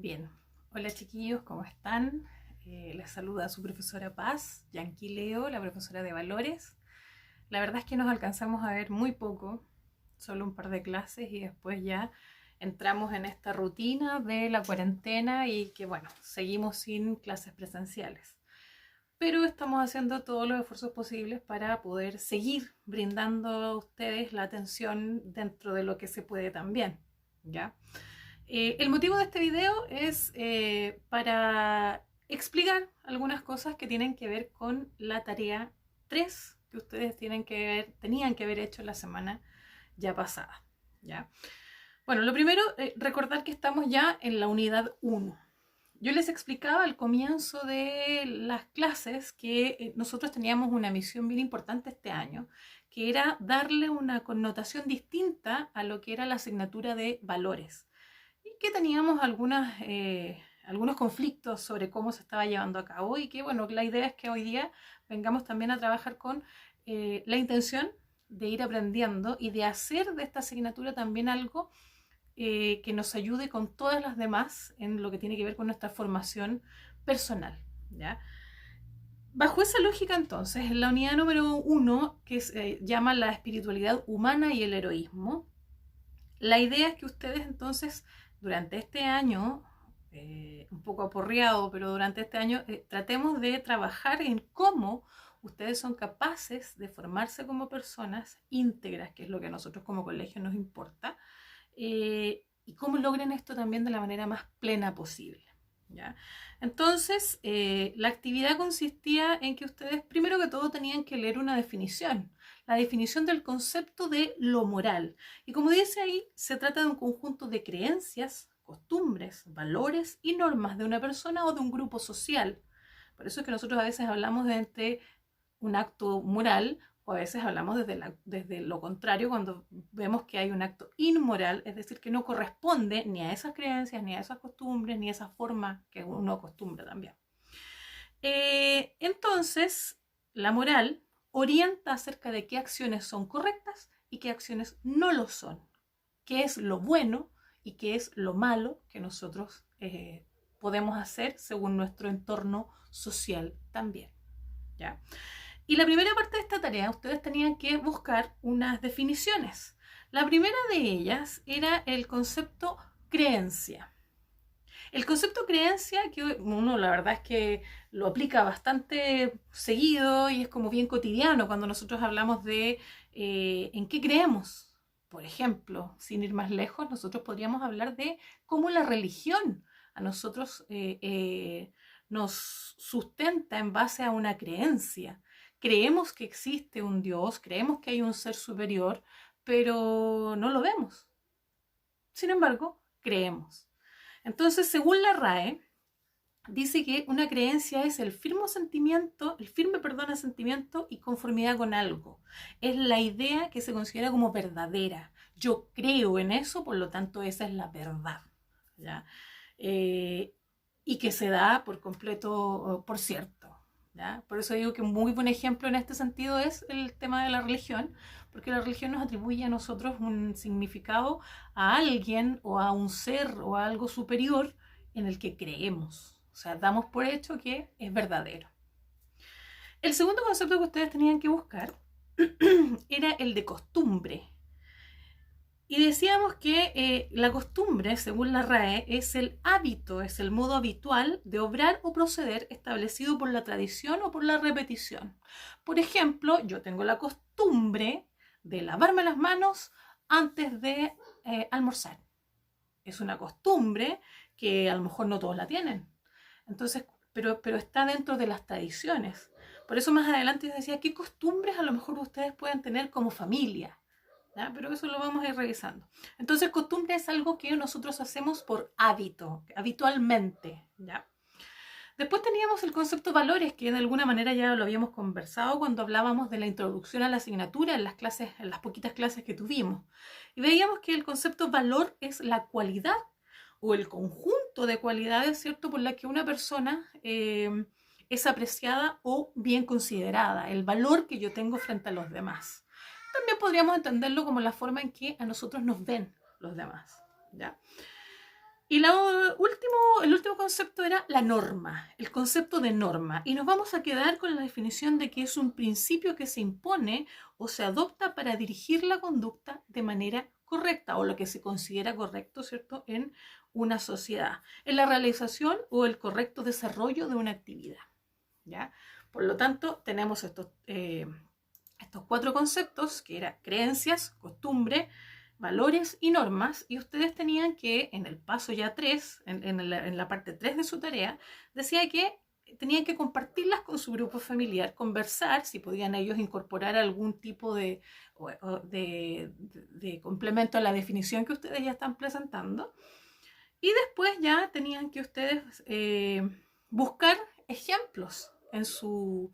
Bien, hola chiquillos, ¿cómo están? Les saluda su profesora Paz, Yanqui Leo, la profesora de valores. La verdad es que nos alcanzamos a ver muy poco, solo un par de clases y después ya entramos en esta rutina de la cuarentena y que bueno, seguimos sin clases presenciales. Pero estamos haciendo todos los esfuerzos posibles para poder seguir brindando a ustedes la atención dentro de lo que se puede también, ¿ya? El motivo de este video es para explicar algunas cosas que tienen que ver con la tarea 3 que ustedes tenían que haber hecho la semana ya pasada. ¿Ya? Bueno, lo primero, recordar que estamos ya en la unidad 1. Yo les explicaba al comienzo de las clases que nosotros teníamos una misión bien importante este año, que era darle una connotación distinta a lo que era la asignatura de valores y que teníamos algunos conflictos sobre cómo se estaba llevando a cabo y que, bueno, la idea es que hoy día vengamos también a trabajar con la intención de ir aprendiendo y de hacer de esta asignatura también algo que nos ayude con todas las demás en lo que tiene que ver con nuestra formación personal, ¿ya? Bajo esa lógica, entonces, en la unidad número 1, que se llama la espiritualidad humana y el heroísmo, la idea es que ustedes entonces durante este año, un poco aporreado, pero durante este año tratemos de trabajar en cómo ustedes son capaces de formarse como personas íntegras, que es lo que a nosotros como colegio nos importa, y cómo logren esto también de la manera más plena posible. ¿Ya? Entonces, la actividad consistía en que ustedes, primero que todo, tenían que leer una definición, la definición del concepto de lo moral. Y como dice ahí, se trata de un conjunto de creencias, costumbres, valores y normas de una persona o de un grupo social. Por eso es que nosotros a veces hablamos de entre un acto moral o a veces hablamos desde lo contrario cuando vemos que hay un acto inmoral, es decir, que no corresponde ni a esas creencias, ni a esas costumbres, ni a esa forma que uno acostumbra también. Entonces, la moral orienta acerca de qué acciones son correctas y qué acciones no lo son, qué es lo bueno y qué es lo malo que nosotros podemos hacer según nuestro entorno social también. ¿Ya? Y la primera parte de esta tarea, ustedes tenían que buscar unas definiciones. La primera de ellas era el concepto creencia. El concepto creencia, que uno la verdad es que lo aplica bastante seguido y es como bien cotidiano cuando nosotros hablamos de en qué creemos. Por ejemplo, sin ir más lejos, nosotros podríamos hablar de cómo la religión a nosotros nos sustenta en base a una creencia. Creemos que existe un Dios, creemos que hay un ser superior, pero no lo vemos. Sin embargo, creemos. Entonces, según la RAE, dice que una creencia es el firme asentimiento y conformidad con algo. Es la idea que se considera como verdadera. Yo creo en eso, por lo tanto, esa es la verdad. ¿Ya? Eh, y que se da por completo, por cierto. ¿Ya? Por eso digo que un muy buen ejemplo en este sentido es el tema de la religión, porque la religión nos atribuye a nosotros un significado a alguien o a un ser o a algo superior en el que creemos. O sea, damos por hecho que es verdadero. El segundo concepto que ustedes tenían que buscar era el de costumbre. Y decíamos que la costumbre, según la RAE, es el hábito, es el modo habitual de obrar o proceder establecido por la tradición o por la repetición. Por ejemplo, yo tengo la costumbre de lavarme las manos antes de almorzar. Es una costumbre que a lo mejor no todos la tienen. Entonces, pero está dentro de las tradiciones. Por eso más adelante yo decía, ¿qué costumbres a lo mejor ustedes pueden tener como familia? ¿Ya? Pero eso lo vamos a ir revisando. Entonces, costumbre es algo que nosotros hacemos por hábito, habitualmente. ¿Ya? Después teníamos el concepto valores, que de alguna manera ya lo habíamos conversado cuando hablábamos de la introducción a la asignatura en las clases, en las poquitas clases que tuvimos. Y veíamos que el concepto valor es la cualidad o el conjunto de cualidades, ¿cierto?, por la que una persona es apreciada o bien considerada, el valor que yo tengo frente a los demás. También podríamos entenderlo como la forma en que a nosotros nos ven los demás, ¿ya? Y el último concepto era la norma, el concepto de norma. Y nos vamos a quedar con la definición de que es un principio que se impone o se adopta para dirigir la conducta de manera correcta o lo que se considera correcto, ¿cierto?, en una sociedad, en la realización o el correcto desarrollo de una actividad. ¿Ya? Por lo tanto, tenemos estos 4 conceptos, que eran creencias, costumbre, valores y normas, y ustedes tenían que, en el paso ya 3, en la parte 3 de su tarea, decía que tenían que compartirlas con su grupo familiar, conversar, si podían ellos incorporar algún tipo de complemento a la definición que ustedes ya están presentando, y después ya tenían que ustedes buscar ejemplos en su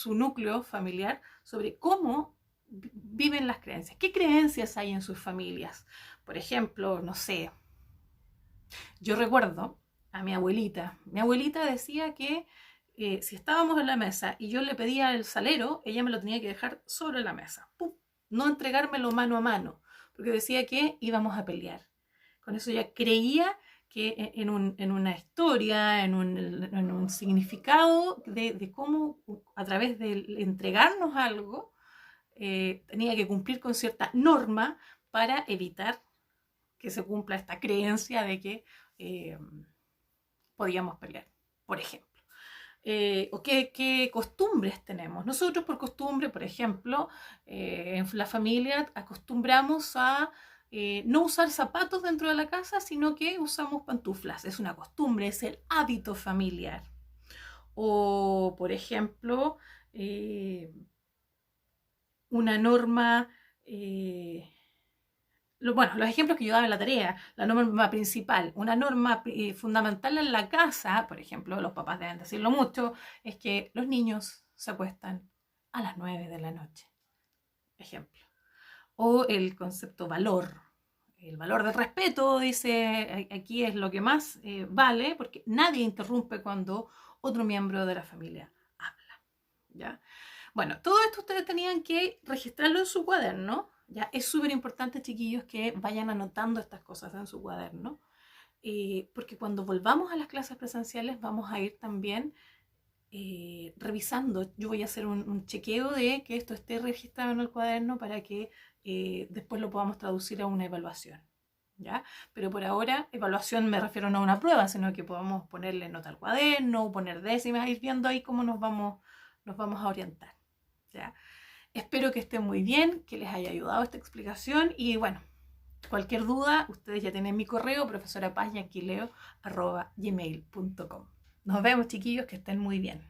núcleo familiar sobre cómo viven las creencias. ¿Qué creencias hay en sus familias? Por ejemplo, no sé, yo recuerdo a mi abuelita. Mi abuelita decía que si estábamos en la mesa y yo le pedía el salero, ella me lo tenía que dejar sobre la mesa. ¡Pum! No entregármelo mano a mano, porque decía que íbamos a pelear. Con eso ella creía que en una historia, en un significado de cómo a través de entregarnos algo, tenía que cumplir con cierta norma para evitar que se cumpla esta creencia de que podíamos pelear, por ejemplo. O qué costumbres tenemos. Nosotros por costumbre, por ejemplo, en la familia acostumbramos a no usar zapatos dentro de la casa, sino que usamos pantuflas. Es una costumbre, es el hábito familiar. O, por ejemplo, una norma, los ejemplos que yo daba en la tarea, la norma principal, una norma fundamental en la casa, por ejemplo, los papás deben decirlo mucho, es que los niños se acuestan a las 9 de la noche, ejemplo. O el concepto valor, el valor del respeto, dice, aquí es lo que más vale, porque nadie interrumpe cuando otro miembro de la familia habla, ¿ya? Bueno, todo esto ustedes tenían que registrarlo en su cuaderno, ¿ya? Es súper importante, chiquillos, que vayan anotando estas cosas en su cuaderno, porque cuando volvamos a las clases presenciales vamos a ir también revisando. Yo voy a hacer un chequeo de que esto esté registrado en el cuaderno para que después lo podamos traducir a una evaluación, ¿ya? Pero por ahora, evaluación me refiero no a una prueba, sino que podamos ponerle nota al cuaderno, poner décimas, ir viendo ahí cómo nos vamos a orientar, ¿ya? Espero que estén muy bien, que les haya ayudado esta explicación y bueno, cualquier duda, ustedes ya tienen mi correo, profesorapazyanquileo@gmail.com. Nos vemos, chiquillos, que estén muy bien.